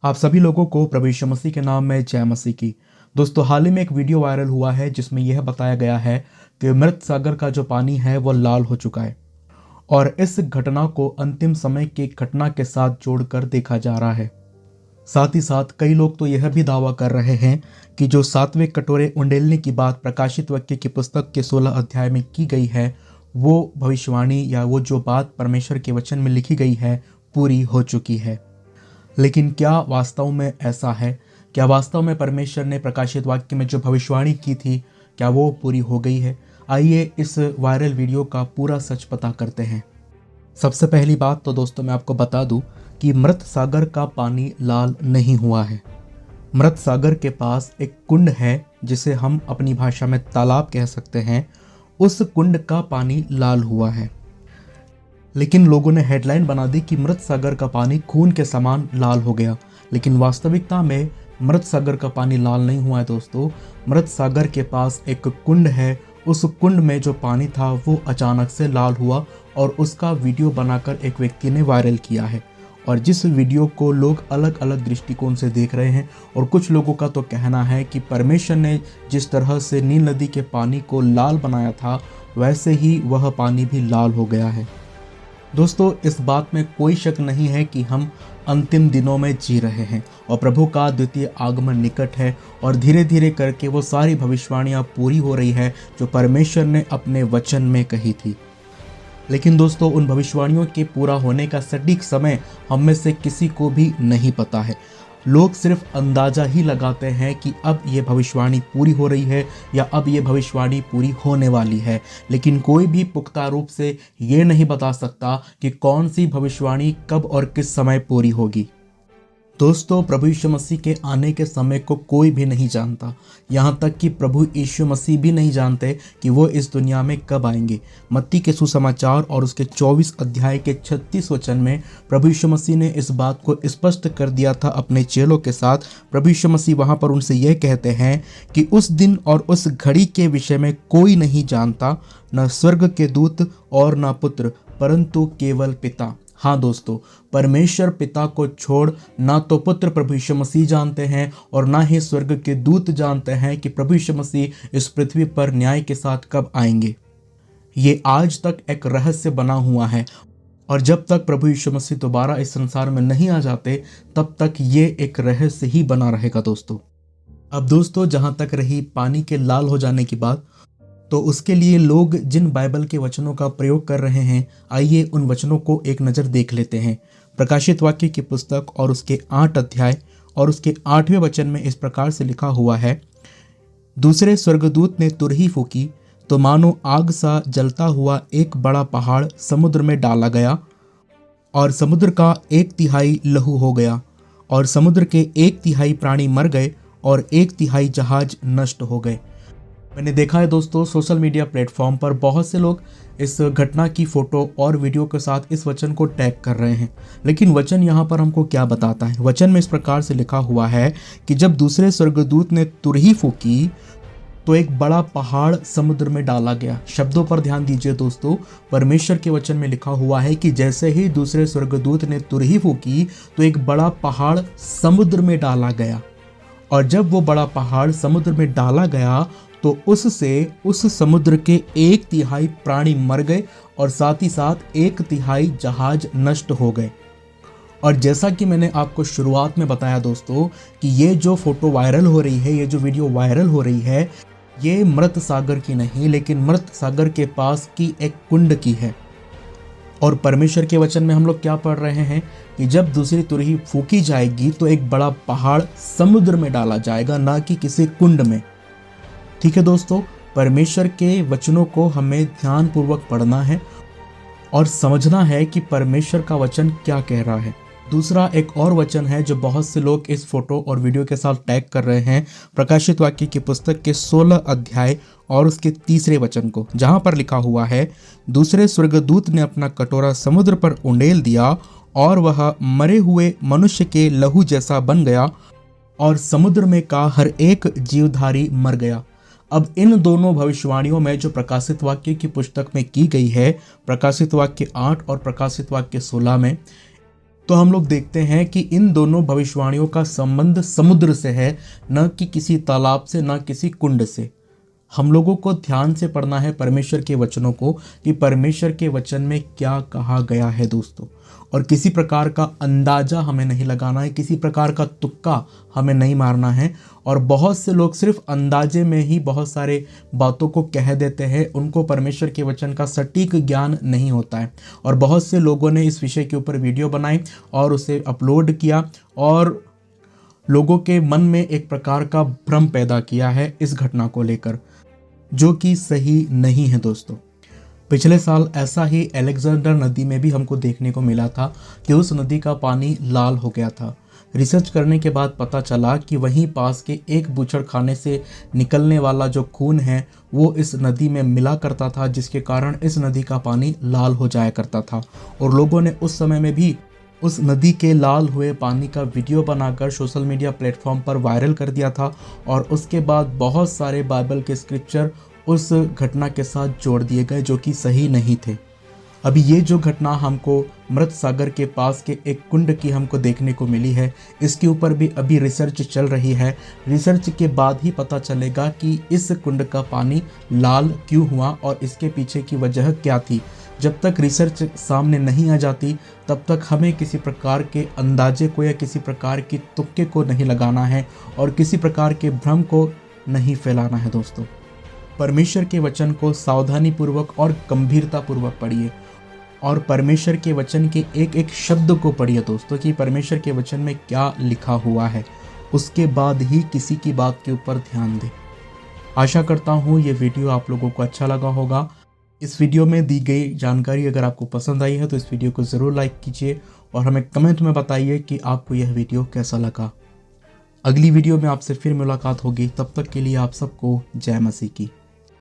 आप सभी लोगों को प्रभु यीशु मसीह के नाम में जय मसीह की। दोस्तों, हाल ही में एक वीडियो वायरल हुआ है जिसमें यह बताया गया है कि मृत सागर का जो पानी है वो लाल हो चुका है और इस घटना को अंतिम समय की घटना के साथ जोड़कर देखा जा रहा है। साथ ही साथ कई लोग तो यह भी दावा कर रहे हैं कि जो 7वें कटोरे उंडेलने की बात प्रकाशित वाक्य की पुस्तक के 16 अध्याय में की गई है, वो भविष्यवाणी या वो जो बात परमेश्वर के वचन में लिखी गई है पूरी हो चुकी है। लेकिन क्या वास्तव में ऐसा है? क्या वास्तव में परमेश्वर ने प्रकाशित वाक्य में जो भविष्यवाणी की थी, क्या वो पूरी हो गई है? आइए इस वायरल वीडियो का पूरा सच पता करते हैं। सबसे पहली बात तो दोस्तों मैं आपको बता दूं कि मृत सागर का पानी लाल नहीं हुआ है। मृत सागर के पास एक कुंड है जिसे हम अपनी भाषा में तालाब कह सकते हैं। उस कुंड का पानी लाल हुआ है, लेकिन लोगों ने हेडलाइन बना दी कि मृत सागर का पानी खून के समान लाल हो गया। लेकिन वास्तविकता में मृत सागर का पानी लाल नहीं हुआ है दोस्तों। मृत सागर के पास एक कुंड है। उस कुंड में जो पानी था वो अचानक से लाल हुआ और उसका वीडियो बनाकर एक व्यक्ति ने वायरल किया है। और जिस वीडियो को लोग अलग अलग दृष्टिकोण से देख रहे हैं, और कुछ लोगों का तो कहना है कि परमेश्वर ने जिस तरह से नील नदी के पानी को लाल बनाया था वैसे ही वह पानी भी लाल हो गया है। दोस्तों, इस बात में कोई शक नहीं है कि हम अंतिम दिनों में जी रहे हैं और प्रभु का द्वितीय आगमन निकट है और धीरे धीरे करके वो सारी भविष्यवाणियां पूरी हो रही है जो परमेश्वर ने अपने वचन में कही थी। लेकिन दोस्तों, उन भविष्यवाणियों के पूरा होने का सटीक समय हम में से किसी को भी नहीं पता है। लोग सिर्फ अंदाजा ही लगाते हैं कि अब ये भविष्यवाणी पूरी हो रही है या अब ये भविष्यवाणी पूरी होने वाली है, लेकिन कोई भी पुख्ता रूप से ये नहीं बता सकता कि कौन सी भविष्यवाणी कब और किस समय पूरी होगी। दोस्तों, प्रभु यीशु मसीह के आने के समय को कोई भी नहीं जानता। यहाँ तक कि प्रभु यीशु मसीह भी नहीं जानते कि वो इस दुनिया में कब आएंगे। मत्ती के सुसमाचार और उसके 24 अध्याय के 36 वचन में प्रभु यीशु मसीह ने इस बात को स्पष्ट कर दिया था अपने चेलों के साथ। प्रभु यीशु मसीह वहाँ पर उनसे यह कहते हैं कि उस दिन और उस घड़ी के विषय में कोई नहीं जानता, न स्वर्ग के दूत और न पुत्र, परंतु केवल पिता। हाँ दोस्तों, परमेश्वर पिता को छोड़ ना तो पुत्र प्रभु यीशु मसीह जानते हैं और ना ही स्वर्ग के दूत जानते हैं कि प्रभु यीशु मसीह इस पृथ्वी पर न्याय के साथ कब आएंगे। ये आज तक एक रहस्य बना हुआ है और जब तक प्रभु यीशु मसीह दोबारा इस संसार में नहीं आ जाते तब तक ये एक रहस्य ही बना रहेगा दोस्तों। अब दोस्तों, जहाँ तक रही पानी के लाल हो जाने की बात, तो उसके लिए लोग जिन बाइबल के वचनों का प्रयोग कर रहे हैं, आइए उन वचनों को एक नज़र देख लेते हैं। प्रकाशित वाक्य की पुस्तक और उसके 8 अध्याय और उसके 8वें वचन में इस प्रकार से लिखा हुआ है, दूसरे स्वर्गदूत ने तुरही फूकी तो मानो आग सा जलता हुआ एक बड़ा पहाड़ समुद्र में डाला गया और समुद्र का 1/3 लहू हो गया और समुद्र के 1/3 प्राणी मर गए और 1/3 जहाज नष्ट हो गए। मैंने देखा है दोस्तों, सोशल मीडिया प्लेटफॉर्म पर बहुत से लोग इस घटना की फोटो और वीडियो के साथ इस वचन को टैग कर रहे हैं। लेकिन वचन यहाँ पर हमको क्या बताता है? वचन में इस प्रकार से लिखा हुआ है कि जब दूसरे स्वर्गदूत ने तुरही फूकी तो एक बड़ा पहाड़ समुद्र में डाला गया। शब्दों पर ध्यान दीजिए दोस्तों, परमेश्वर के वचन में लिखा हुआ है कि जैसे ही दूसरे स्वर्गदूत ने तुरही फूकी तो एक बड़ा पहाड़ समुद्र में डाला गया। और जब वो बड़ा पहाड़ समुद्र में डाला गया तो उससे उस समुद्र के 1/3 प्राणी मर गए और साथ ही साथ 1/3 जहाज नष्ट हो गए। और जैसा कि मैंने आपको शुरुआत में बताया दोस्तों कि ये जो फोटो वायरल हो रही है, ये जो वीडियो वायरल हो रही है, ये मृत सागर की नहीं लेकिन मृत सागर के पास की एक कुंड की है। और परमेश्वर के वचन में हम लोग क्या पढ़ रहे हैं कि जब दूसरी तुरही फूकी जाएगी तो एक बड़ा पहाड़ समुद्र में डाला जाएगा, ना कि किसी कुंड में। ठीक है दोस्तों, परमेश्वर के वचनों को हमें ध्यानपूर्वक पढ़ना है और समझना है कि परमेश्वर का वचन क्या कह रहा है। दूसरा एक और वचन है जो बहुत से लोग इस फोटो और वीडियो के साथ टैग कर रहे हैं, प्रकाशित वाक्य की पुस्तक के 16 अध्याय और उसके 3 वचन को, जहां पर लिखा हुआ है, दूसरे स्वर्गदूत ने अपना कटोरा समुद्र पर उंडेल दिया और वह मरे हुए मनुष्य के लहू जैसा बन गया और समुद्र में का हर एक जीवधारी मर गया। अब इन दोनों भविष्यवाणियों में जो प्रकाशित वाक्य की पुस्तक में की गई है, प्रकाशित वाक्य 8 और प्रकाशित वाक्य 16 में, तो हम लोग देखते हैं कि इन दोनों भविष्यवाणियों का संबंध समुद्र से है, न कि किसी तालाब से, न किसी कुंड से। हम लोगों को ध्यान से पढ़ना है परमेश्वर के वचनों को कि परमेश्वर के वचन में क्या कहा गया है दोस्तों। और किसी प्रकार का अंदाजा हमें नहीं लगाना है, किसी प्रकार का तुक्का हमें नहीं मारना है। और बहुत से लोग सिर्फ अंदाजे में ही बहुत सारे बातों को कह देते हैं, उनको परमेश्वर के वचन का सटीक ज्ञान नहीं होता है। और बहुत से लोगों ने इस विषय के ऊपर वीडियो बनाई और उसे अपलोड किया और लोगों के मन में एक प्रकार का भ्रम पैदा किया है इस घटना को लेकर, जो कि सही नहीं है दोस्तों। पिछले साल ऐसा ही अलेक्जेंडर नदी में भी हमको देखने को मिला था कि उस नदी का पानी लाल हो गया था। रिसर्च करने के बाद पता चला कि वहीं पास के एक बूचड़खाने से निकलने वाला जो खून है वो इस नदी में मिला करता था, जिसके कारण इस नदी का पानी लाल हो जाया करता था। और लोगों ने उस समय में भी उस नदी के लाल हुए पानी का वीडियो बनाकर सोशल मीडिया प्लेटफॉर्म पर वायरल कर दिया था। और उसके बाद बहुत सारे बाइबल के स्क्रिप्चर उस घटना के साथ जोड़ दिए गए, जो कि सही नहीं थे। अभी ये जो घटना हमको मृत सागर के पास के एक कुंड की हमको देखने को मिली है, इसके ऊपर भी अभी रिसर्च चल रही है। रिसर्च के बाद ही पता चलेगा कि इस कुंड का पानी लाल क्यों हुआ और इसके पीछे की वजह क्या थी। जब तक रिसर्च सामने नहीं आ जाती तब तक हमें किसी प्रकार के अंदाजे को या किसी प्रकार की तुक्के को नहीं लगाना है और किसी प्रकार के भ्रम को नहीं फैलाना है दोस्तों। परमेश्वर के वचन को सावधानीपूर्वक और गंभीरतापूर्वक पढ़िए और परमेश्वर के वचन के एक एक शब्द को पढ़िए दोस्तों कि परमेश्वर के वचन में क्या लिखा हुआ है। उसके बाद ही किसी की बात के ऊपर ध्यान दें। आशा करता हूँ ये वीडियो आप लोगों को अच्छा लगा होगा। इस वीडियो में दी गई जानकारी अगर आपको पसंद आई है तो इस वीडियो को ज़रूर लाइक कीजिए और हमें कमेंट में बताइए कि आपको यह वीडियो कैसा लगा। अगली वीडियो में आपसे फिर मुलाकात होगी, तब तक के लिए आप सबको जय मसीह की।